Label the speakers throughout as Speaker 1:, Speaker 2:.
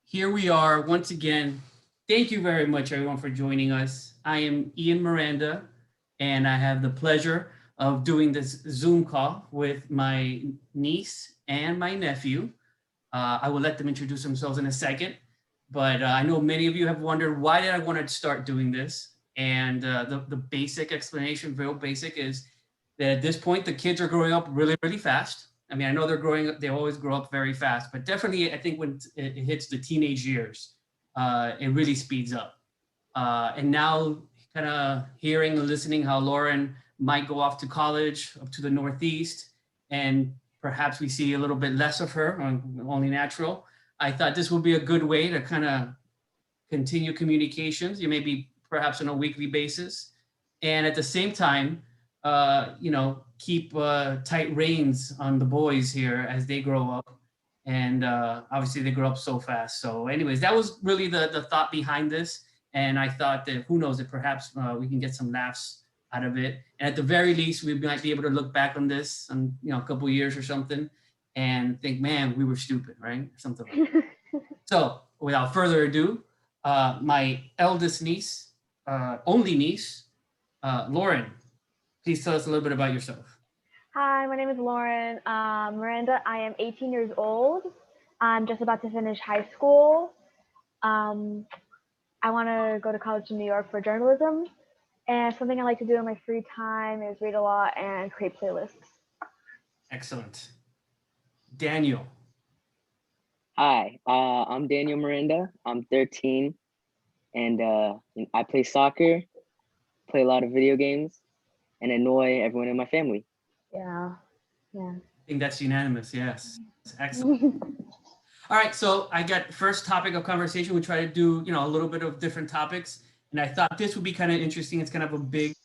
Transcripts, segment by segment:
Speaker 1: Here we are once again. Thank you very much, everyone, for joining us. I am Ian Miranda, and I have the pleasure of doing this Zoom call with my niece and my nephew. I will let them introduce themselves in a second, but I know many of you have wondered, why did I want to start doing this? And the basic explanation, real basic, is that at this point, the kids are growing up really, really fast. I mean, I know they're growing up, they always grow up very fast, but definitely I think when it hits the teenage years, it really speeds up. And now kind of hearing and listening how Lauren might go off to college up to the Northeast, and perhaps we see a little bit less of her, only natural. I thought this would be a good way to kind of continue communications, maybe perhaps on a weekly basis. And at the same time, keep tight reins on the boys here as they grow up. And obviously they grow up so fast. So anyways, that was really the thought behind this. And I thought that, who knows, that perhaps we can get some laughs out of it. And at the very least, we might be able to look back on this in a couple of years or something and think, man, we were stupid, right? Something like that. So without further ado, my eldest niece, only niece, Lauren, please tell us a little bit about yourself.
Speaker 2: Hi, my name is Lauren Miranda. I am 18 years old. I'm just about to finish high school. I want to go to college in New York for journalism. And something I like to do in my free time is read a lot and create playlists.
Speaker 1: Excellent. Daniel.
Speaker 3: Hi, I'm Daniel Miranda. I'm 13, and I play soccer, play a lot of video games, and annoy everyone in my family.
Speaker 2: Yeah.
Speaker 1: I think that's unanimous, yes. That's excellent. All right, so I got first topic of conversation. We try to do, a little bit of different topics, and I thought this would be kind of interesting. It's kind of a big,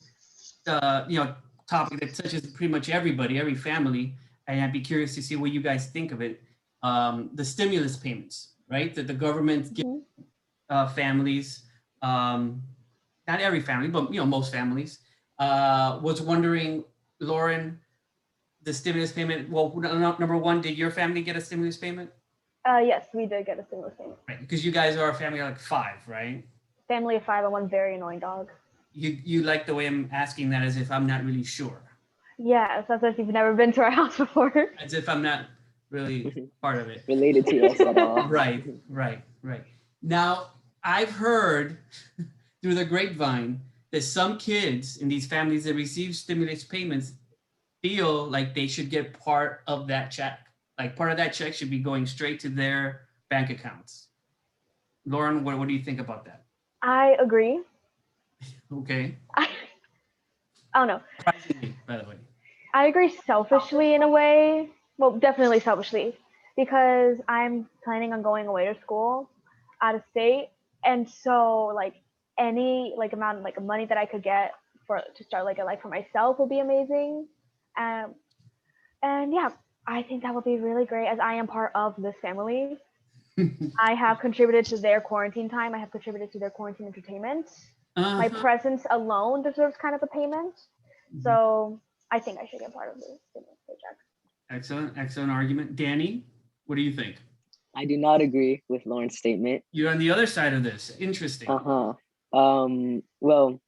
Speaker 1: topic that touches pretty much everybody, every family, and I'd be curious to see what you guys think of it. The stimulus payments, right? That the government gives families, not every family, but most families. Was wondering, Lauren, the stimulus payment. Well, number one, did your family get a stimulus payment?
Speaker 2: Yes, we did get a stimulus payment.
Speaker 1: Right, because you guys are a family of like 5, right?
Speaker 2: Family of 5 and one very annoying dog.
Speaker 1: You like the way I'm asking that, as if I'm not really sure.
Speaker 2: Yes, as if you've never been to our house before.
Speaker 1: As if I'm not really part of it.
Speaker 3: Related to us at all.
Speaker 1: Right. Now, I've heard through the grapevine that some kids in these families that receive stimulus payments feel like they should get part of that check. Like part of that check should be going straight to their bank accounts. Lauren, what do you think about that?
Speaker 2: I agree.
Speaker 1: Okay.
Speaker 2: I don't know.
Speaker 1: Surprisingly, by the way.
Speaker 2: I agree selfishly in a way. Well, definitely selfishly, because I'm planning on going away to school out of state. And so like any amount of money that I could get to start a life for myself would be amazing. And yeah, I think that would be really great, as I am part of this family. I have contributed to their quarantine time. I have contributed to their quarantine entertainment. My presence alone deserves kind of a payment. So I think I should get part of the stimulus paycheck.
Speaker 1: Excellent argument. Danny, what do you think?
Speaker 3: I do not agree with Lauren's statement.
Speaker 1: You're on the other side of this. Interesting.
Speaker 3: Well,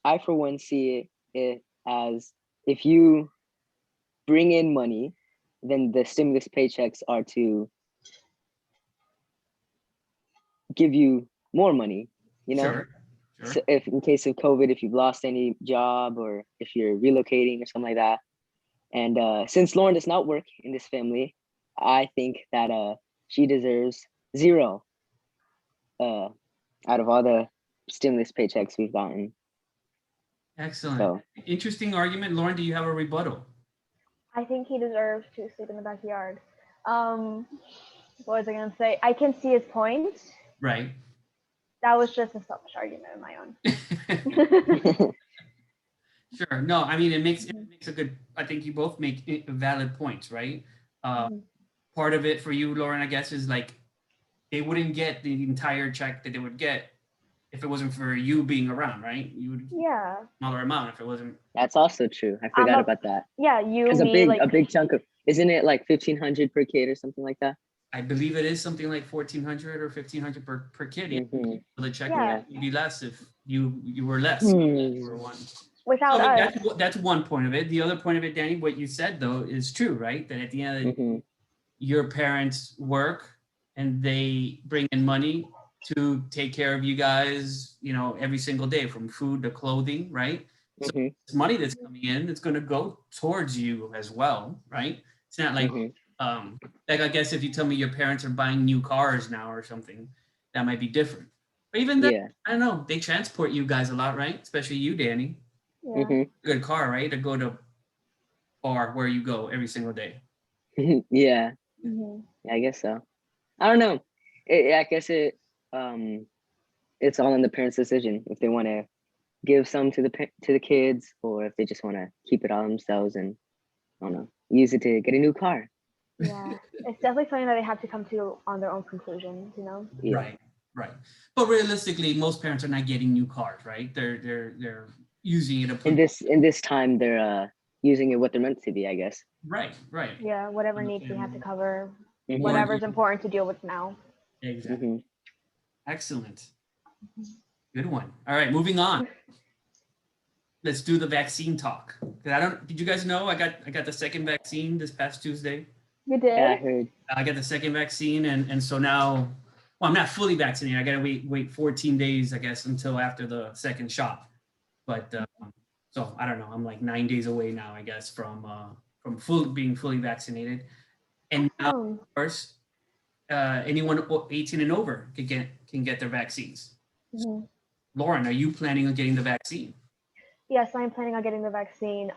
Speaker 3: I for one see it as, if you bring in money, then the stimulus paychecks are to give you more money,
Speaker 1: Sure.
Speaker 3: So if in case of COVID, if you've lost any job or if you're relocating or something like that. And since Lauren does not work in this family, I think that she deserves 0 out of all the stimulus paychecks we've gotten.
Speaker 1: Excellent.
Speaker 3: So,
Speaker 1: interesting argument. Lauren, do you have a rebuttal?
Speaker 2: I think he deserves to sleep in the backyard. What was I gonna say? I can see his point.
Speaker 1: Right.
Speaker 2: That was just a selfish argument of my own.
Speaker 1: Sure. No, I mean, it makes a good, I think you both make valid points, right? Part of it for you, Lauren, I guess, is like, they wouldn't get the entire check that they would get if it wasn't for you being around, right? You would get a smaller amount if it wasn't.
Speaker 3: That's also true. I forgot about that.
Speaker 2: Yeah, you,
Speaker 3: because
Speaker 2: me,
Speaker 3: a big chunk of, isn't it like $1,500 per kid or something like that?
Speaker 1: I believe it is something like 1,400 or 1,500 per kid.
Speaker 3: Mm-hmm.
Speaker 1: The check
Speaker 2: Yeah.
Speaker 1: would be less if you were less.
Speaker 3: Hmm.
Speaker 1: You were one.
Speaker 2: Without
Speaker 1: So, I mean,
Speaker 2: us.
Speaker 1: that's one point of it. The other point of it, Danny, what you said though is true, right? That at the end of the day,
Speaker 3: Mm-hmm.
Speaker 1: your parents work and they bring in money to take care of you guys, every single day, from food to clothing, right? So
Speaker 3: Mm-hmm.
Speaker 1: this money that's coming in, it's going to go towards you as well, right? It's not
Speaker 3: Mm-hmm.
Speaker 1: like I guess if you tell me your parents are buying new cars now or something, that might be different. But even then,
Speaker 3: Yeah.
Speaker 1: I don't know. They transport you guys a lot, right? Especially you, Danny.
Speaker 2: Yeah.
Speaker 3: Mm-hmm.
Speaker 1: Good car, right? To go to bar where you go every single day.
Speaker 3: Yeah.
Speaker 2: Hmm.
Speaker 3: I guess so. I don't know. I guess it's all in the parents' decision if they want to give some to the kids, or if they just want to keep it all themselves and I don't know, use it to get a new car.
Speaker 2: Yeah. It's definitely something that they have to come to on their own conclusions,
Speaker 3: Yeah.
Speaker 1: Right, right. But realistically, most parents are not getting new cars, right? They're using it to
Speaker 3: In
Speaker 1: put
Speaker 3: this time, they're using it what they're meant to be, I guess.
Speaker 1: right, right.
Speaker 2: Yeah, whatever
Speaker 1: On the
Speaker 2: needs we have to
Speaker 1: family.
Speaker 2: cover,
Speaker 3: Mm-hmm.
Speaker 2: whatever's important to deal with now.
Speaker 1: Exactly.
Speaker 3: Mm-hmm.
Speaker 1: Excellent. Good one. All right, moving on. Let's do the vaccine talk. 'Cause I don't. Did you guys know I got the second vaccine this past Tuesday?
Speaker 2: You
Speaker 3: Yeah, I
Speaker 2: did?
Speaker 3: heard.
Speaker 1: I got the second vaccine, and so now, well, I'm not fully vaccinated. I gotta wait 14 days, I guess, until after the second shot. But so I don't know. I'm like 9 days away now, I guess, from being fully vaccinated. And now,
Speaker 2: Awesome.
Speaker 1: of course, anyone 18 and over can get their vaccines.
Speaker 2: Mhm.
Speaker 1: Lauren, are you planning on getting the vaccine?
Speaker 2: Yes, I'm planning on getting the vaccine.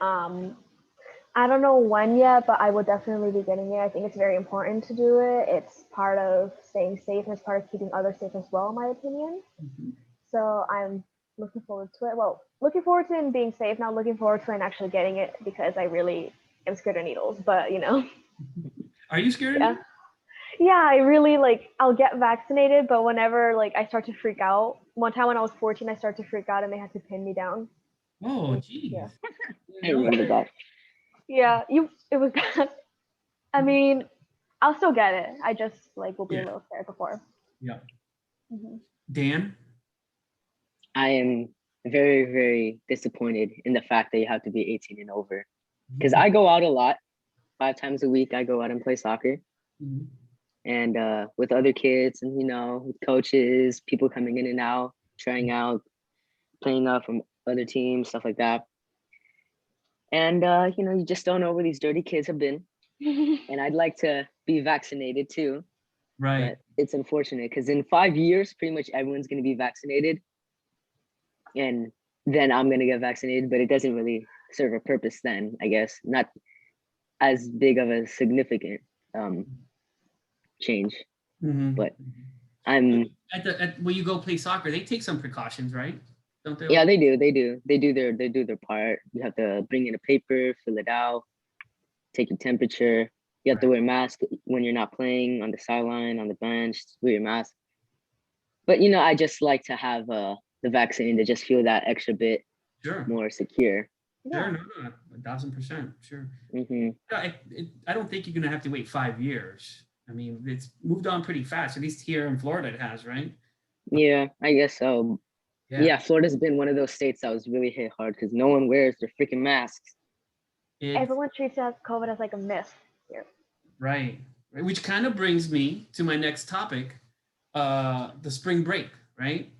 Speaker 2: I don't know when yet, but I will definitely be getting it. I think it's very important to do it. It's part of staying safe and it's part of keeping others safe as well, in my opinion.
Speaker 1: Mhm.
Speaker 2: So I'm looking forward to it. Well, looking forward to it being safe, not looking forward to it and actually getting it because I really am scared of needles. But
Speaker 1: Are you scared of
Speaker 2: yeah,
Speaker 1: me?
Speaker 2: yeah, I really like. I'll get vaccinated, but whenever like I start to freak out. One time when I was 14, I started to freak out and they had to pin me down.
Speaker 1: Oh,
Speaker 2: Yeah,
Speaker 1: geez.
Speaker 3: I
Speaker 1: You know
Speaker 3: remember
Speaker 1: that.
Speaker 3: that.
Speaker 2: yeah, it was bad. I mean, I'll still get it. I just like will be a
Speaker 1: Yeah.
Speaker 2: little scared before.
Speaker 1: Yeah.
Speaker 2: Hmm.
Speaker 1: Dan?
Speaker 3: I am very, very disappointed in the fact that you have to be 18 and over. Because
Speaker 1: Mhm.
Speaker 3: I go out a lot, 5 times a week. I go out and play soccer,
Speaker 1: Mhm.
Speaker 3: and with other kids, and with coaches, people coming in and out, trying out, playing up from other teams, stuff like that. And you just don't know where these dirty kids have been. And I'd like to be vaccinated too,
Speaker 1: Right.
Speaker 3: but it's unfortunate because in 5 years, pretty much everyone's going to be vaccinated, and then I'm going to get vaccinated. But it doesn't really serve a purpose then, I guess. Not as big of a significant um, change,
Speaker 1: Mhm.
Speaker 3: but I'm
Speaker 1: When you go play soccer, they take some precautions, right? Don't they?
Speaker 3: yeah, they do their part. You have to bring in a paper, fill it out, take your temperature. You have to
Speaker 1: Right.
Speaker 3: wear a mask when you're not playing on the sideline, on the bench. Wear your mask. But I just like to have the vaccine to just feel that extra bit
Speaker 1: Sure.
Speaker 3: more secure.
Speaker 1: Sure.
Speaker 2: Yeah.
Speaker 1: No, 1,000%. Sure.
Speaker 3: Hmm.
Speaker 1: I don't think you're gonna have to wait 5 years. I mean, it's moved on pretty fast. At least here in Florida, it has, right?
Speaker 3: Yeah, I guess so.
Speaker 1: Yeah.
Speaker 3: Yeah, Florida's been one of those states that was really hit hard because no one wears their freaking masks.
Speaker 1: It's
Speaker 2: Everyone treats COVID as like a myth here.
Speaker 1: right. Right. Which kind of brings me to my next topic, the spring break, right?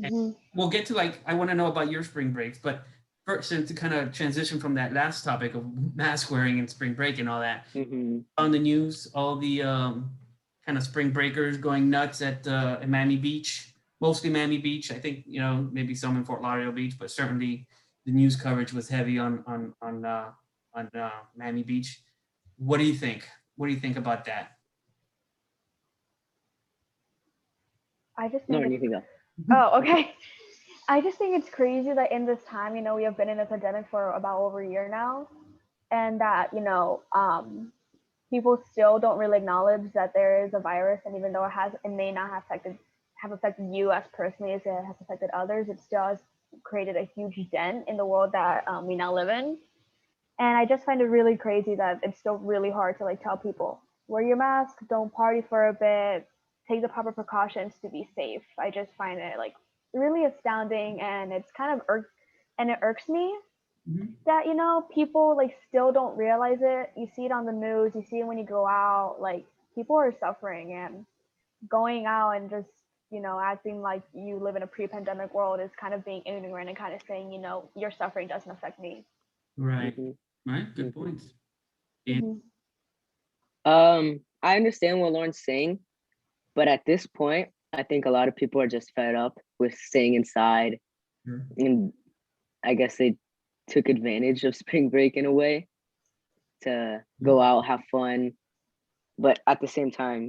Speaker 1: And
Speaker 2: Hmm.
Speaker 1: we'll get to I want to know about your spring breaks, but first, and to kind of transition from that last topic of mask wearing and spring break and all that,
Speaker 3: Hmm.
Speaker 1: on the news, all the kind of spring breakers going nuts at Miami Beach, mostly Miami Beach. I think maybe some in Fort Lauderdale Beach, but certainly the news coverage was heavy on Miami Beach. What do you think? What do you think about that?
Speaker 2: I just think
Speaker 3: Lauren,
Speaker 2: it's.
Speaker 3: you can go.
Speaker 2: Oh, okay. I just think it's crazy that in this time, we have been in a pandemic for about over a year now, and that people still don't really acknowledge that there is a virus, and even though it may not have affected you as personally as it has affected others, it still has created a huge dent in the world that we now live in. And I just find it really crazy that it's still really hard to like tell people. wear your mask, don't party for a bit, take the proper precautions to be safe. I just find it like really astounding, and it's kind of it irks me
Speaker 1: Mhm.
Speaker 2: that people like still don't realize it. You see it on the news, you see it when you go out, like people are suffering, and going out and just acting like you live in a pre-pandemic world is kind of being ignorant and kind of saying your suffering doesn't affect me.
Speaker 1: Right.
Speaker 3: Hmm.
Speaker 1: Right. Good
Speaker 3: Hmm.
Speaker 1: points. And
Speaker 2: Hmm.
Speaker 3: I understand what Lauren's saying, but at this point, I think a lot of people are just fed up with staying inside,
Speaker 1: sure.
Speaker 3: and I guess they took advantage of spring break in a way to go out, have fun. But at the same time,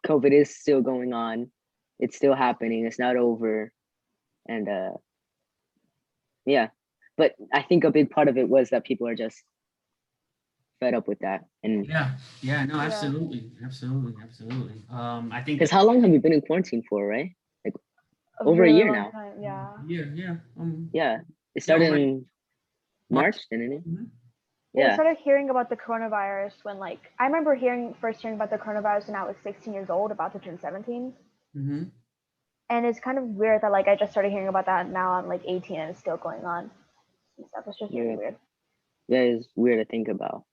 Speaker 3: COVID is still going on. It's still happening. It's not over. And yeah. But I think a big part of it was that people are just fed up with that. And
Speaker 1: Yeah. Yeah. No,
Speaker 2: Yeah,
Speaker 1: absolutely. Absolutely. Absolutely. I think
Speaker 3: because how long have we been in quarantine for, right? Like
Speaker 2: a
Speaker 3: over a
Speaker 2: really
Speaker 3: year
Speaker 2: long
Speaker 3: now.
Speaker 2: time. Yeah.
Speaker 1: yeah. Yeah.
Speaker 3: Yeah. It
Speaker 1: Yeah.
Speaker 3: started
Speaker 1: Already.
Speaker 3: in
Speaker 1: March.
Speaker 3: March, didn't it?
Speaker 1: Mhm.
Speaker 2: Well, I
Speaker 3: Yeah.
Speaker 2: started hearing about the coronavirus when, like, I remember first hearing about the coronavirus when I was 16 years old, about to turn 17.
Speaker 1: Mhm.
Speaker 2: And it's kind of weird that like I just started hearing about that now I'm like 18 and it's still going on and stuff. It's just really
Speaker 3: Yeah.
Speaker 2: weird.
Speaker 3: That is weird to think about.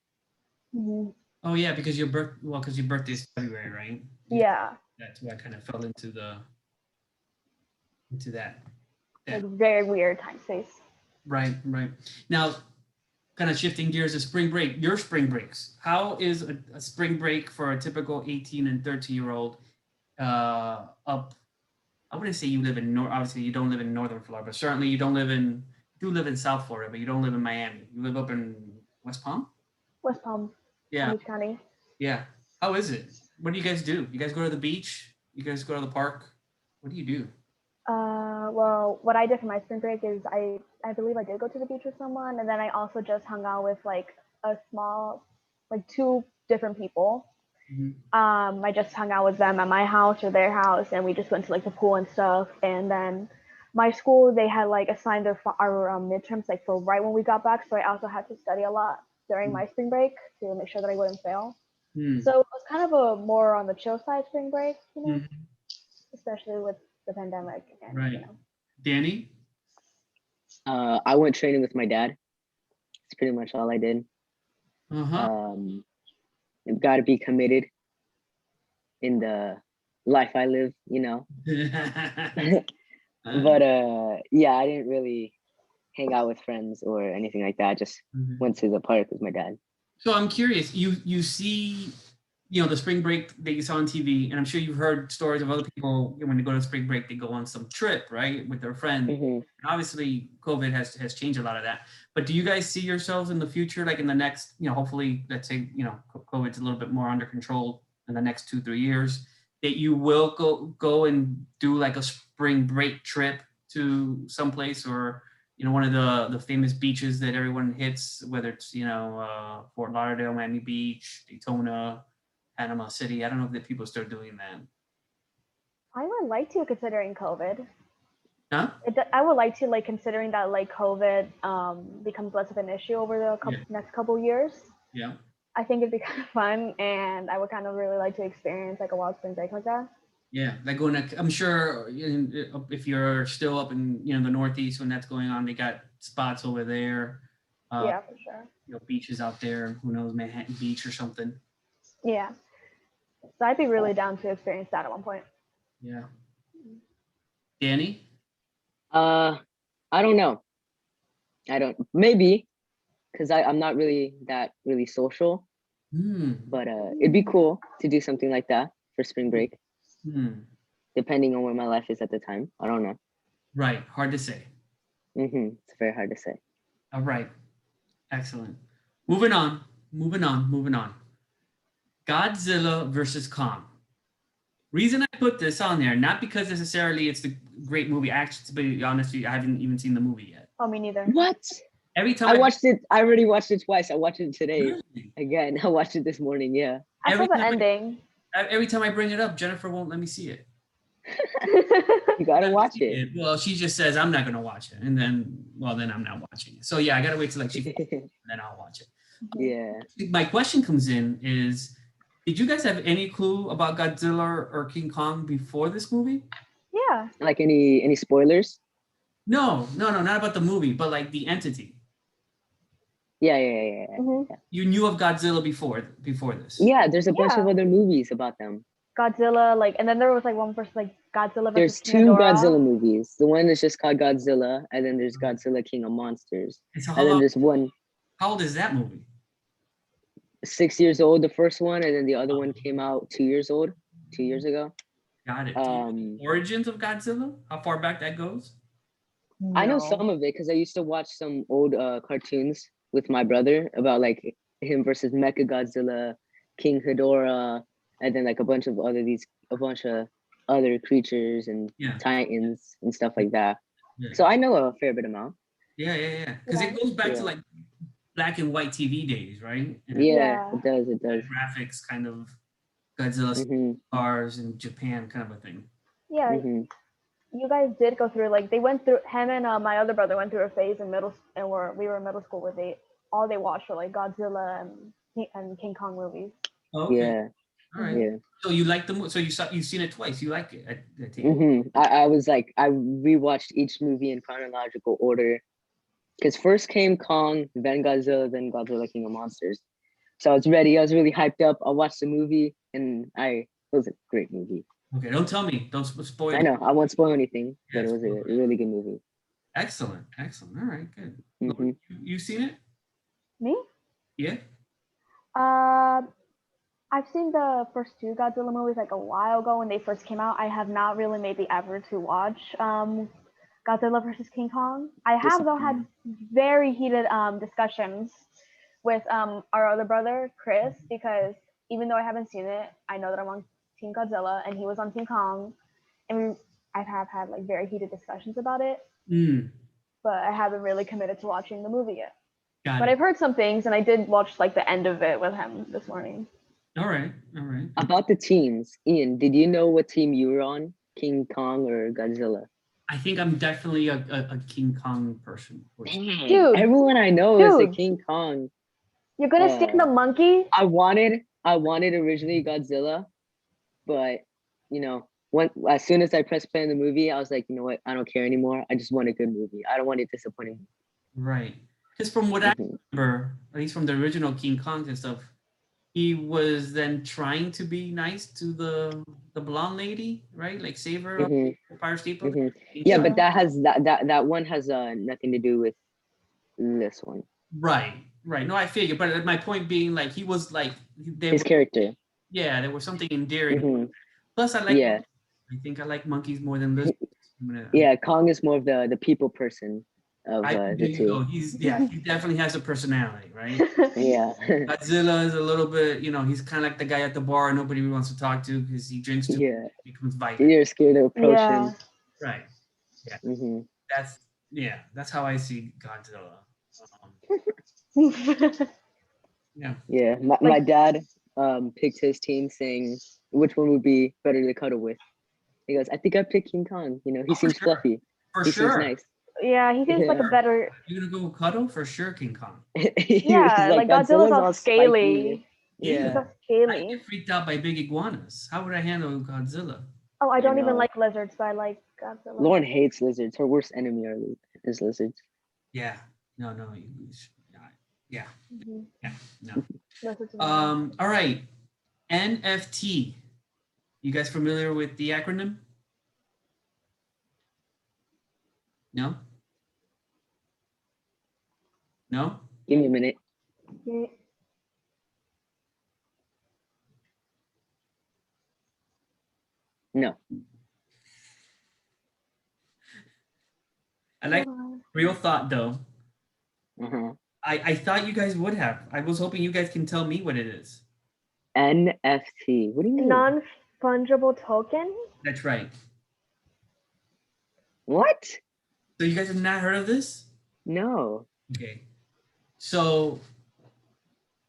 Speaker 2: Hmm.
Speaker 1: Oh yeah, because because your birthday is February, right? Yeah.
Speaker 2: Yeah,
Speaker 1: That's why I kind of fell into that.
Speaker 2: like
Speaker 1: That
Speaker 2: very weird time space.
Speaker 1: right. Right. Now, kind of shifting gears to spring break. Your spring breaks. How is a spring break for a typical 18 and 13-year-old up? I wouldn't say you live in North. Obviously, you don't live in northern Florida, but certainly you do live in South Florida, but you don't live in Miami. You live up in West Palm.
Speaker 2: West Palm, Palm
Speaker 1: Yeah,
Speaker 2: Beach County.
Speaker 1: yeah. How is it? What do you guys do? You guys go to the beach? You guys go to the park? What do you do?
Speaker 2: Well, what I did for my spring break is I believe I did go to the beach with someone, and then I also just hung out with like a small, like two different people.
Speaker 1: Mhm.
Speaker 2: I just hung out with them at my house or their house, and we just went to like the pool and stuff. And then my school, they had like assigned our midterms like for right when we got back, so I also had to study a lot during my spring break to make sure that I wouldn't fail.
Speaker 1: Hmm.
Speaker 2: So it was kind of a more on the chill side spring break,
Speaker 1: Mhm.
Speaker 2: especially with the pandemic and
Speaker 1: Right. Danny?
Speaker 3: I went training with my dad. It's pretty much all I did.
Speaker 1: Uh-huh.
Speaker 3: You've got to be committed in the life I live, But yeah, I didn't really hang out with friends or anything like that. I just went to the park with my dad.
Speaker 1: So I'm curious, you see, the spring break that you saw on TV, and I'm sure you've heard stories of other people when they go to spring break, they go on some trip, right, with their friends.
Speaker 3: Hmm.
Speaker 1: And obviously, COVID has changed a lot of that. But do you guys see yourselves in the future, like in the next, hopefully, let's say, COVID's a little bit more under control in the next 2-3 years, that you will go and do like a spring break trip to someplace, or one of the famous beaches that everyone hits, whether it's Fort Lauderdale, Miami Beach, Daytona, Panama City. I don't know if the people start doing that.
Speaker 2: I would like to, considering COVID.
Speaker 1: Huh?
Speaker 2: I would like to, like, considering that like COVID becomes less of an issue over the
Speaker 1: Yeah.
Speaker 2: next couple years.
Speaker 1: Yeah.
Speaker 2: I think it'd be kind of fun, and I would kind of really like to experience like a wild spring break like that.
Speaker 1: Yeah, like going to, I'm sure if you're still up in the Northeast when that's going on, they got spots over there,
Speaker 2: Yeah, for sure.
Speaker 1: beaches out there. Who knows, Manhattan Beach or something.
Speaker 2: Yeah, so I'd be really down to experience that at one point.
Speaker 1: Yeah. Danny?
Speaker 3: I don't know. I don't, maybe because I'm not really social,
Speaker 1: Hmm.
Speaker 3: but it'd be cool to do something like that for spring break,
Speaker 1: Hmm.
Speaker 3: depending on where my life is at the time. I don't know.
Speaker 1: Right. Hard to say.
Speaker 3: It's very hard to say.
Speaker 1: All right. Excellent. Moving on. Moving on. Moving on. Godzilla versus Kong. Reason I put this on there, not because necessarily it's the great movie. Actually, to be honest with you, I haven't even seen the movie yet.
Speaker 2: Oh, me neither.
Speaker 3: What?
Speaker 1: Every time
Speaker 3: I watched it. I already watched it twice. I watched it today
Speaker 1: Really?
Speaker 3: again. I watched it this morning. Yeah.
Speaker 2: I saw
Speaker 1: every
Speaker 2: the
Speaker 1: time
Speaker 2: ending.
Speaker 1: every time I bring it up, Jennifer won't let me see it.
Speaker 3: You gotta
Speaker 1: Let me
Speaker 3: watch
Speaker 1: see
Speaker 3: it.
Speaker 1: Well, she just says I'm not gonna watch it, and then I'm not watching it. So yeah, I gotta wait till like she, then I'll watch it.
Speaker 3: Yeah.
Speaker 1: My question comes in is, Did you guys have any clue about Godzilla or King Kong before this movie?
Speaker 2: Yeah.
Speaker 3: Like any spoilers?
Speaker 1: No, not about the movie, but like the entity.
Speaker 3: Yeah.
Speaker 2: hmm
Speaker 1: You knew of Godzilla before this.
Speaker 3: Yeah, there's a bunch of
Speaker 2: Yeah.
Speaker 3: other movies about them.
Speaker 2: Godzilla, like, and then there was like one versus like Godzilla versus
Speaker 3: There's
Speaker 2: King
Speaker 3: 2
Speaker 2: Ghidorah.
Speaker 3: Godzilla movies. The one is just called Godzilla, and then there's Godzilla King of Monsters.
Speaker 1: And so
Speaker 3: And then there's one
Speaker 1: how old is that movie?
Speaker 3: 6 years old, the first one, and then the other one came out 2 years old, 2 years ago.
Speaker 1: Got it. Do you know the origins of Godzilla? How far back that goes?
Speaker 3: I know
Speaker 2: No.
Speaker 3: some of it because I used to watch some old cartoons with my brother about like him versus Mecha Godzilla, King Ghidorah, and then like a bunch of other creatures and
Speaker 1: Yeah.
Speaker 3: titans and stuff like that.
Speaker 1: Yeah.
Speaker 3: So I know a fair bit amount.
Speaker 1: Yeah. Because it goes back to like black and white TV days, right? And
Speaker 3: Yeah,
Speaker 2: Yeah.
Speaker 3: it does. It does.
Speaker 1: graphics kind of Godzilla
Speaker 3: hmm
Speaker 1: stars in Japan kind of a thing.
Speaker 2: Yeah.
Speaker 3: hmm
Speaker 2: You guys did go through like they went through him and my other brother went through a phase in we were in middle school where they watched were like Godzilla and King Kong movies.
Speaker 1: Okay.
Speaker 3: Yeah.
Speaker 1: All right.
Speaker 3: Yeah.
Speaker 1: So you like the movie? So you've seen it twice. You like it? I take it.
Speaker 3: I was like, I rewatched each movie in chronological order. Because first came Kong, then Godzilla, then Godzilla King of Monsters. So I was ready. I was really hyped up. I watched the movie, and it was a great movie.
Speaker 1: Okay. Don't tell me. Don't spoil.
Speaker 3: I know I won't spoil anything, but
Speaker 1: Yes,
Speaker 3: it was a really good movie.
Speaker 1: Excellent. All right. Good.
Speaker 3: hmm
Speaker 1: You seen it?
Speaker 2: Me?
Speaker 1: Yeah.
Speaker 2: I've seen the first 2 Godzilla movies like a while ago when they first came out. I have not really made the effort to watch Godzilla versus King Kong. I have though had very heated discussions with our other brother Chris because even though I haven't seen it, I know that I'm on Team Godzilla and he was on Team Kong, and I have had like very heated discussions about it. But I haven't really committed to watching the movie yet. But I've heard some things, and I did watch like the end of it with him this morning.
Speaker 1: All right.
Speaker 3: About the teams, Ian, did you know what team you were on? King Kong or Godzilla?
Speaker 1: I think I'm definitely a King Kong person.
Speaker 3: Dang,
Speaker 2: Dude.
Speaker 3: everyone I know is a King Kong.
Speaker 2: You're gonna stand the monkey?
Speaker 3: I wanted originally Godzilla, but as soon as I pressed play on the movie, I was like, you know what? I don't care anymore. I just want a good movie. I don't want it disappointing.
Speaker 1: Right. Because from what I remember, at least from the original King Kong and stuff, he was then trying to be nice to the blonde lady, right? Like save her on the Empire State Building.
Speaker 3: Yeah, but that one has nothing to do with this one.
Speaker 1: Right. No, I figure. But my point being, like, he was like
Speaker 3: his character.
Speaker 1: Yeah, there was something endearing. Plus, I like.
Speaker 3: Yeah.
Speaker 1: I think I like monkeys more than lizards.
Speaker 3: Yeah, Kong is more of the people person of the two.
Speaker 1: He definitely has a personality, right?
Speaker 3: Yeah.
Speaker 1: Godzilla is a little bit, he's kind of like the guy at the bar nobody wants to talk to because he drinks too much, becomes violent.
Speaker 3: You're scared to approach him.
Speaker 1: Right. Yeah. That's how I see Godzilla.
Speaker 3: Yeah. My dad picked his team saying which one would be better to cuddle with. He goes, I think I picked King Kong. He seems fluffy. He seems nice.
Speaker 2: Yeah, he seems like a better.
Speaker 1: You're gonna go cuddle for sure, King Kong.
Speaker 2: Yeah, like Godzilla's all scaly.
Speaker 3: Yeah.
Speaker 2: He's all scaly.
Speaker 1: I get freaked out by big iguanas. How would I handle Godzilla?
Speaker 2: Oh, I don't even like lizards, but I like Godzilla.
Speaker 3: Lauren hates lizards. Her worst enemy is lizards.
Speaker 1: Yeah. No. Yeah. No. All right. NFT. You guys familiar with the acronym? No?
Speaker 3: Give me a minute. No.
Speaker 1: I like real thought though. I thought you guys would have. I was hoping you guys can tell me what it is.
Speaker 3: NFT. What do you mean?
Speaker 2: Non-fungible token?
Speaker 1: That's right.
Speaker 3: What?
Speaker 1: So you guys have not heard of this?
Speaker 3: No.
Speaker 1: Okay. So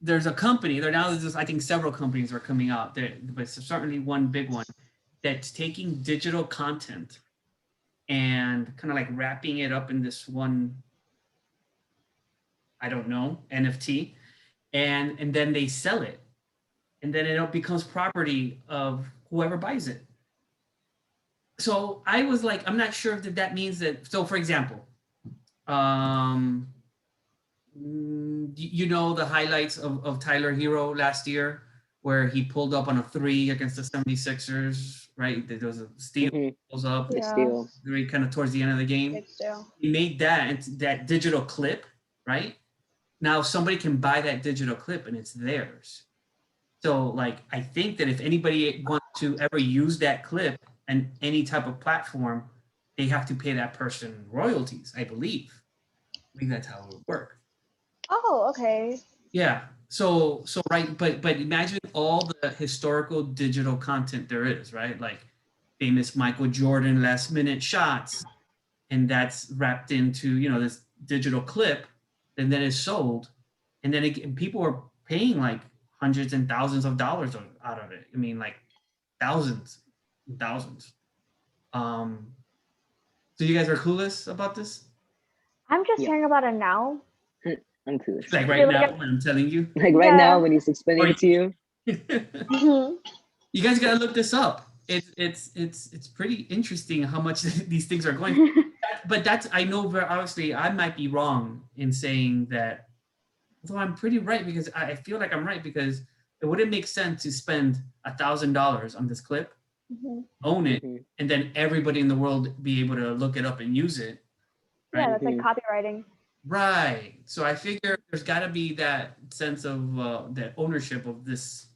Speaker 1: there's a company, I think several companies are coming out there, but certainly one big one that's taking digital content and kind of like wrapping it up in this one, I don't know, NFT, and then they sell it. and then it becomes property of whoever buys it. So I was like, I'm not sure if that means that. So for example, um, you know the highlights of Tyler Hero last year, where he pulled up on a three against the 76ers, right? There was a steal, pulls up,
Speaker 3: The
Speaker 2: Yeah.
Speaker 3: steal.
Speaker 1: very kind of towards the end of the game.
Speaker 2: Big deal.
Speaker 1: He made that into that digital clip, right? Now somebody can buy that digital clip and it's theirs. So like I think that if anybody wants to ever use that clip and any type of platform, they have to pay that person royalties, I believe. I think that's how it would work.
Speaker 2: Oh, okay.
Speaker 1: Yeah. So right, but imagine all the historical digital content there is, right? Like famous Michael Jordan last minute shots, and that's wrapped into, you know, this digital clip, and then it's sold, and then and people are paying like hundreds and thousands of dollars out of it. I mean, like thousands and thousands. So you guys are clueless about this?
Speaker 2: I'm just
Speaker 3: Yeah.
Speaker 2: hearing about it now.
Speaker 3: I'm clueless.
Speaker 1: Like
Speaker 2: I
Speaker 1: right
Speaker 2: feel
Speaker 1: now
Speaker 2: like
Speaker 1: when I'm telling you?
Speaker 3: Like right
Speaker 2: Yeah.
Speaker 3: now when he's explaining
Speaker 1: Or
Speaker 3: it to you.
Speaker 2: Mhm.
Speaker 1: You guys gotta look this up. It's pretty interesting how much these things are going. But that's, I know very obviously I might be wrong in saying that, although I'm pretty right, because I feel like I'm right, because it wouldn't make sense to spend $1,000 on this clip,
Speaker 2: Mhm.
Speaker 1: own it,
Speaker 3: Mhm.
Speaker 1: and then everybody in the world be able to look it up and use it.
Speaker 2: Yeah,
Speaker 1: Right.
Speaker 2: that's like copywriting.
Speaker 1: Right. So I figure there's got to be that sense of that ownership of this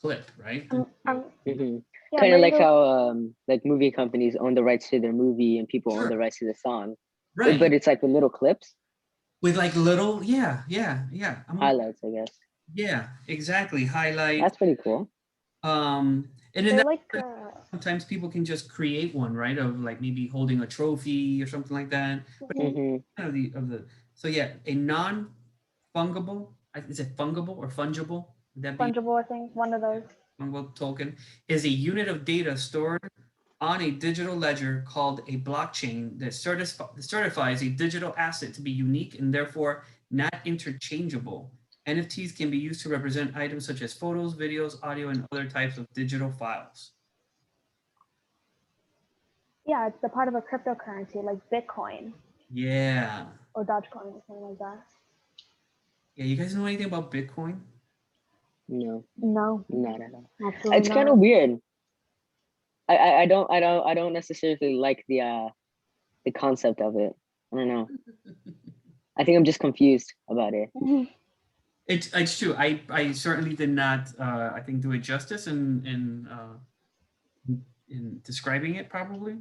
Speaker 1: clip, right?
Speaker 2: Yeah,
Speaker 3: Kind of like
Speaker 2: maybe-
Speaker 3: how like movie companies own the rights to their movie and people own
Speaker 1: Sure.
Speaker 3: the rights to the song.
Speaker 1: Right.
Speaker 3: But it's like with little clips,
Speaker 1: With like little, yeah.
Speaker 3: highlights, I guess.
Speaker 1: Yeah, exactly. Highlight.
Speaker 3: That's pretty cool.
Speaker 1: And then
Speaker 2: they're like
Speaker 1: sometimes people can just create one, right? Of like maybe holding a trophy or something like that. But
Speaker 2: mhm.
Speaker 3: Hmm.
Speaker 1: of the so yeah, a non-fungible, is it fungible or fungible? Would that be
Speaker 2: fungible, I think, one of those.
Speaker 1: fungible token is a unit of data stored on a digital ledger called a blockchain that certifies a digital asset to be unique and therefore not interchangeable. NFTs can be used to represent items such as photos, videos, audio, and other types of digital files.
Speaker 2: Yeah, it's the part of a cryptocurrency like Bitcoin
Speaker 1: Yeah.
Speaker 2: or Dogecoin or something like that.
Speaker 1: Yeah, you guys know anything about Bitcoin?
Speaker 3: No,
Speaker 2: No,
Speaker 3: not at all.
Speaker 2: absolutely
Speaker 3: It's kind
Speaker 2: not.
Speaker 3: of weird. I don't necessarily like the concept of it. I don't know. I think I'm just confused about it.
Speaker 1: It's true. I certainly did not I think do it justice in describing it probably.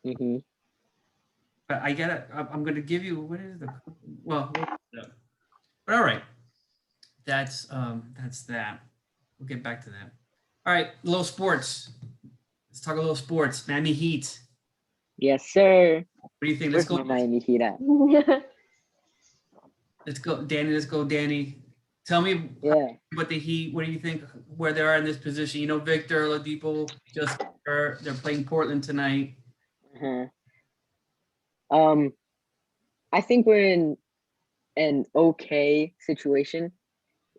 Speaker 3: Hmm.
Speaker 1: But I'm gonna give you what is the well but all right. That's that. We'll get back to that. All right, little sports. Let's talk a little sports. Miami Heat.
Speaker 3: Yes, sir.
Speaker 1: What do you think?
Speaker 3: Where's my Miami Heat at?
Speaker 1: Let's go, Danny. Let's go, Danny. Tell me
Speaker 3: Yeah.
Speaker 1: what the Heat. What do you think? Where they are in this position? You know, Victor Oladipo just hurt. They're playing Portland tonight.
Speaker 3: Uh-huh. I think we're in an okay situation.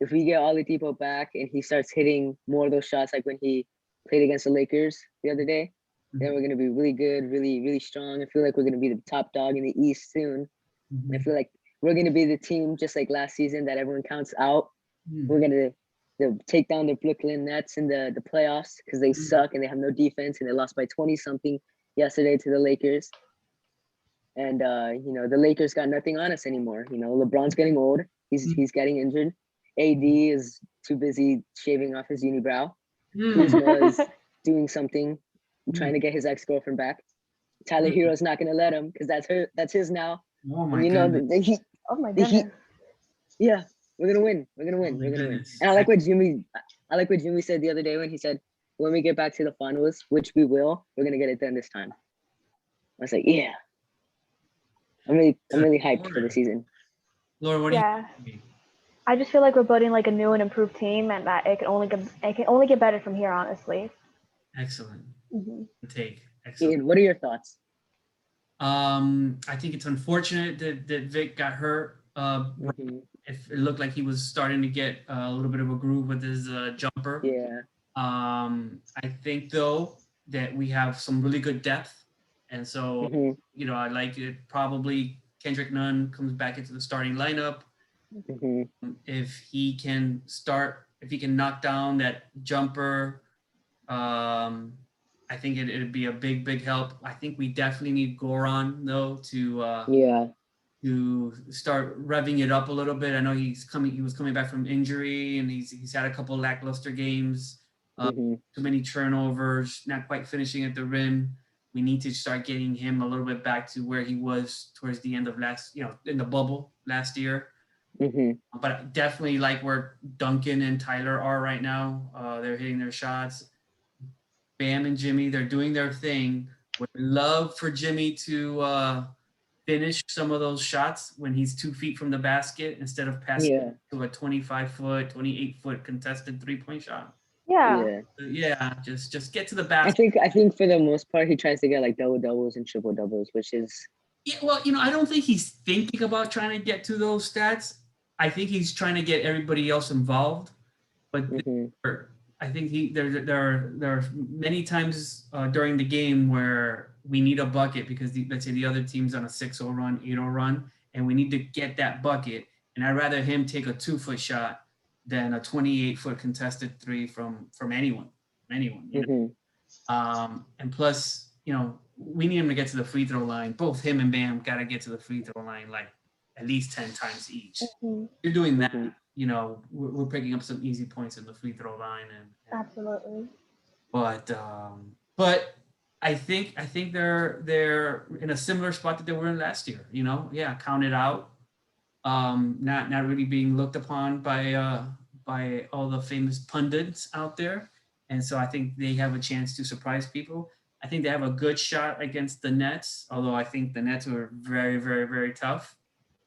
Speaker 3: If we get Oladipo back and he starts hitting more of those shots, like when he played against the Lakers the other day, then we're gonna be really good, really strong. I feel like we're gonna be the top dog in the East soon. And I feel like we're gonna be the team just like last season that everyone counts out. We're gonna take down the Brooklyn Nets in the playoffs because they suck and they have no defense and they lost by 20 something yesterday to the Lakers. And you know, the Lakers got nothing on us anymore. You know, LeBron's getting old. He's getting injured. AD is too busy shaving off his unibrow. Kuzma is doing something, trying to get his ex-girlfriend back. Tyler Hero's not gonna let him because that's his now.
Speaker 1: Oh my
Speaker 3: And you know
Speaker 1: goodness.
Speaker 3: the Heat.
Speaker 2: Oh my
Speaker 3: The Heat.
Speaker 2: goodness.
Speaker 3: Yeah, we're gonna win. We're gonna win.
Speaker 1: Oh my
Speaker 3: We're gonna win.
Speaker 1: goodness.
Speaker 3: And I like what Jimmy said the other day when he said, when we get back to the finals, which we will, we're gonna get it done this time. I was like, yeah. I'm really hyped for the season.
Speaker 1: Laura, what do
Speaker 2: Yeah.
Speaker 1: you think?
Speaker 2: I just feel like we're building like a new and improved team, and that it can only get better from here, honestly.
Speaker 1: Excellent.
Speaker 2: Mhm.
Speaker 1: Take. Excellent.
Speaker 3: Ian, what are your thoughts?
Speaker 1: I think it's unfortunate that Vic got hurt it looked like he was starting to get a little bit of a groove with his jumper.
Speaker 3: Yeah.
Speaker 1: I think though that we have some really good depth, and so
Speaker 3: Mhm.
Speaker 1: I like it. Probably Kendrick Nunn comes back into the starting lineup.
Speaker 3: Mhm.
Speaker 1: If he can knock down that jumper, I think it'd be a big help. I think we definitely need Goran though
Speaker 3: Yeah.
Speaker 1: to start revving it up a little bit. I know he was coming back from injury, and he's had a couple lackluster games,
Speaker 3: Mhm.
Speaker 1: too many turnovers, not quite finishing at the rim. We need to start getting him a little bit back to where he was towards the end of in the bubble last year.
Speaker 3: Mhm.
Speaker 1: But I definitely like where Duncan and Tyler are right now. They're hitting their shots. Bam and Jimmy, they're doing their thing. Would love for Jimmy to finish some of those shots when he's 2 feet from the basket instead of passing
Speaker 3: Yeah.
Speaker 1: to a 25-foot, 28-foot contested 3-point shot.
Speaker 2: Yeah.
Speaker 3: Yeah.
Speaker 1: Yeah, just get to the
Speaker 3: I
Speaker 1: basket.
Speaker 3: think for the most part he tries to get like double doubles and triple doubles, which is
Speaker 1: Yeah, well, I don't think he's thinking about trying to get to those stats. I think he's trying to get everybody else involved. But
Speaker 3: mhm.
Speaker 1: I think there are many times during the game where we need a bucket because let's say the other team's on a 6-0 run, 8-0 run, and we need to get that bucket. And I'd rather him take a 2-foot shot than a 28-foot contested three from anyone.
Speaker 3: Mhm.
Speaker 1: And plus, we need him to get to the free throw line. Both him and Bam got to get to the free throw line like at least 10 times each.
Speaker 2: Mhm.
Speaker 1: You're doing that,
Speaker 3: Mhm.
Speaker 1: we're picking up some easy points in the free throw line,
Speaker 2: Absolutely.
Speaker 1: but I think they're in a similar spot that they were in last year. Yeah, counted out, not really being looked upon by all the famous pundits out there, and so I think they have a chance to surprise people. I think they have a good shot against the Nets, although I think the Nets were very, very, very tough.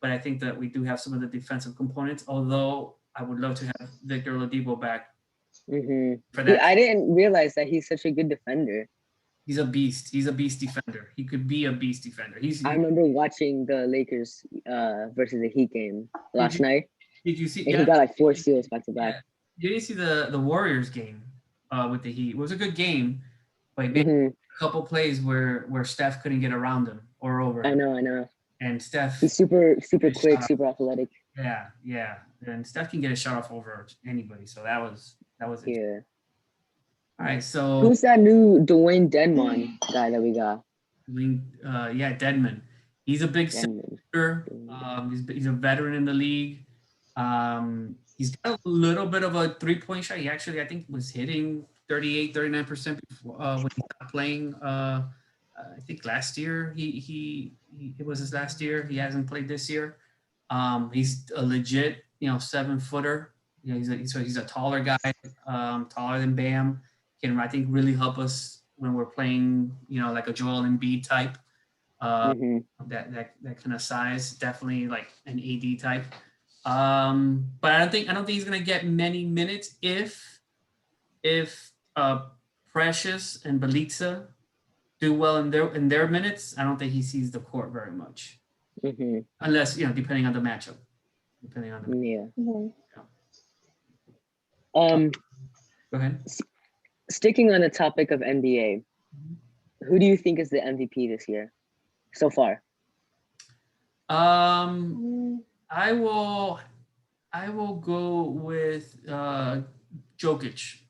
Speaker 1: But I think that we do have some of the defensive components, although I would love to have Victor Oladipo back
Speaker 3: Mhm.
Speaker 1: for that.
Speaker 3: I didn't realize that he's such a good defender.
Speaker 1: He's a beast. He's a beast defender. He could be a beast defender.
Speaker 3: I remember watching the Lakers versus the Heat game last night,
Speaker 1: did you see?
Speaker 3: and he
Speaker 1: Yeah,
Speaker 3: got like 4 steals back to back.
Speaker 1: yeah. You didn't see the Warriors game with the Heat. It was a good game, but maybe
Speaker 3: Mhm.
Speaker 1: a couple plays where Steph couldn't get around him or over
Speaker 3: I
Speaker 1: him,
Speaker 3: know.
Speaker 1: and Steph
Speaker 3: He's super
Speaker 1: get a
Speaker 3: quick,
Speaker 1: shot off.
Speaker 3: super athletic.
Speaker 1: Yeah, and Steph can get a shot off over anybody. So that was interesting.
Speaker 3: Yeah.
Speaker 1: All right, so
Speaker 3: Who's that new Dwayne Denman guy that we got?
Speaker 1: Deadman. He's a big
Speaker 3: Denman.
Speaker 1: center. He's a veteran in the league. He's got a little bit of a 3-point shot. He actually, I think, was hitting 38-39% before, when he stopped playing. I think last year it was his last year. He hasn't played this year. He's a legit 7-footer. He's a taller guy, taller than Bam. Can, I think, really help us when we're playing like a Joel Embiid type.
Speaker 3: Mhm.
Speaker 1: That kind of size, definitely like an AD type. But I don't think he's gonna get many minutes if Precious and Belitza do well in their minutes. I don't think he sees the court very much,
Speaker 3: Mhm.
Speaker 1: unless depending on the matchup.
Speaker 3: Yeah.
Speaker 2: Mhm.
Speaker 1: Go ahead.
Speaker 3: Sticking on the topic of NBA, who do you think is the MVP this year so far?
Speaker 1: I will go with Jokic,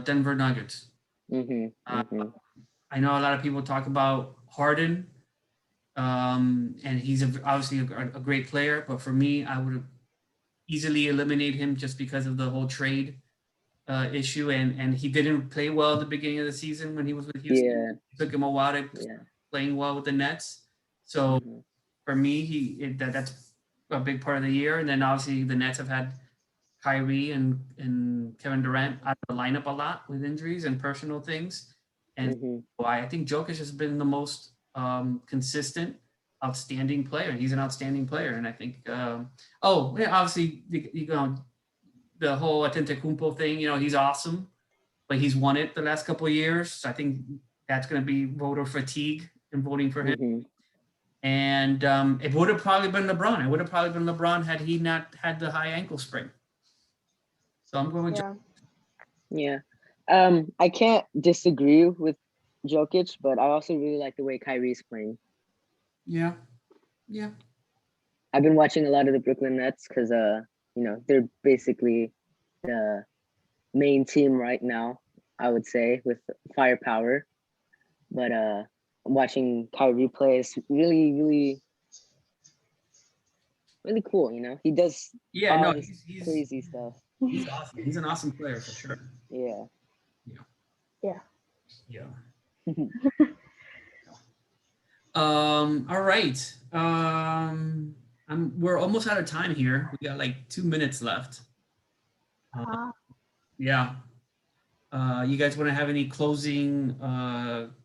Speaker 1: Denver Nuggets.
Speaker 3: Mhm. Mhm.
Speaker 1: I know a lot of people talk about Harden, and he's obviously a great player, but for me, I would easily eliminate him just because of the whole trade issue, and he didn't play well at the beginning of the season when he was with Houston.
Speaker 3: Yeah.
Speaker 1: It took him a while to
Speaker 3: Yeah.
Speaker 1: playing well with the Nets. So
Speaker 3: Mhm.
Speaker 1: for me, that's a big part of the year. And then obviously the Nets have had Kyrie and Kevin Durant out of the lineup a lot with injuries and personal things. And
Speaker 3: Mhm.
Speaker 1: I think Jokic has been the most consistent, outstanding player. He's an outstanding player, and I think. Obviously, the whole Antetokounmpo thing. He's awesome, but he's won it the last couple of years. So I think that's going to be voter fatigue in voting for him.
Speaker 3: Mhm.
Speaker 1: And it would have probably been LeBron. It would have probably been LeBron had he not had the high ankle sprain. So I'm going with
Speaker 2: Yeah.
Speaker 3: Yeah. I can't disagree with Jokic, but I also really like the way Kyrie's playing.
Speaker 1: Yeah. Yeah.
Speaker 3: I've been watching a lot of the Brooklyn Nets because they're basically the main team right now, I would say, with firepower. But watching Kyrie play is really, really, really cool. He does
Speaker 1: Yeah,
Speaker 3: all
Speaker 1: no,
Speaker 3: this
Speaker 1: he's
Speaker 3: crazy stuff.
Speaker 1: he's awesome. He's an awesome player for sure.
Speaker 3: Yeah.
Speaker 2: Yeah.
Speaker 1: Yeah. All right. We're almost out of time here. We got like 2 minutes left.
Speaker 2: Ah.
Speaker 1: Yeah. You guys want to have any closing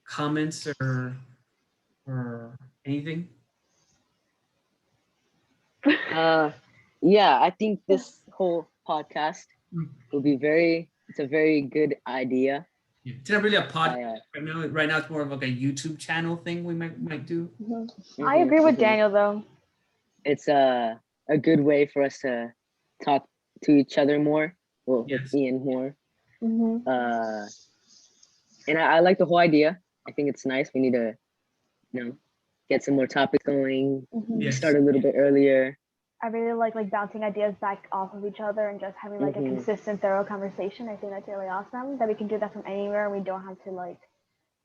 Speaker 1: comments or anything?
Speaker 3: Yeah, I think this whole podcast will be it's a very good idea.
Speaker 1: Yeah. It's not really a podcast
Speaker 3: Uh,
Speaker 1: right now. It's more of like a YouTube channel thing we might do.
Speaker 2: I agree with
Speaker 3: mhm.
Speaker 2: Daniel though.
Speaker 3: It's a good way for us to talk to each other more, well, with
Speaker 1: Yes.
Speaker 3: Ian more.
Speaker 2: Hmm.
Speaker 3: And I like the whole idea. I think it's nice. We need to, get some more topics going,
Speaker 2: Hmm.
Speaker 1: Yes.
Speaker 3: start a little bit earlier.
Speaker 2: I really like bouncing ideas back off of each other and just having a
Speaker 3: Mhm.
Speaker 2: consistent, thorough conversation. I think that's really awesome that we can do that from anywhere. And we don't have to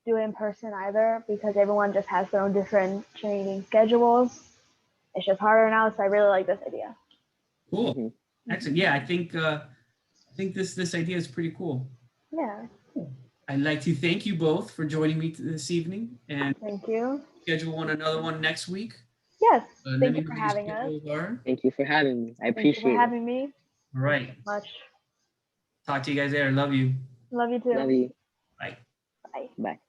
Speaker 2: do it in person either because everyone just has their own different training schedules. It's just harder now, so I really like this idea.
Speaker 1: Cool.
Speaker 3: Mhm.
Speaker 1: Excellent. Yeah, I think this idea is pretty cool.
Speaker 2: Yeah.
Speaker 1: I'd like to thank you both for joining me this evening and
Speaker 2: Thank you.
Speaker 1: schedule another one next week.
Speaker 2: Yes.
Speaker 1: Let
Speaker 2: Thank
Speaker 1: me
Speaker 2: you for
Speaker 1: know what your
Speaker 2: having us.
Speaker 1: schedules are.
Speaker 3: Thank you for having me. I
Speaker 2: Thank you for
Speaker 3: appreciate it.
Speaker 2: having me.
Speaker 1: All right.
Speaker 2: Thank you so much.
Speaker 1: Talk to you guys later. Love you.
Speaker 2: Love you too.
Speaker 3: Love you.
Speaker 1: Bye.
Speaker 2: Bye.
Speaker 3: Bye.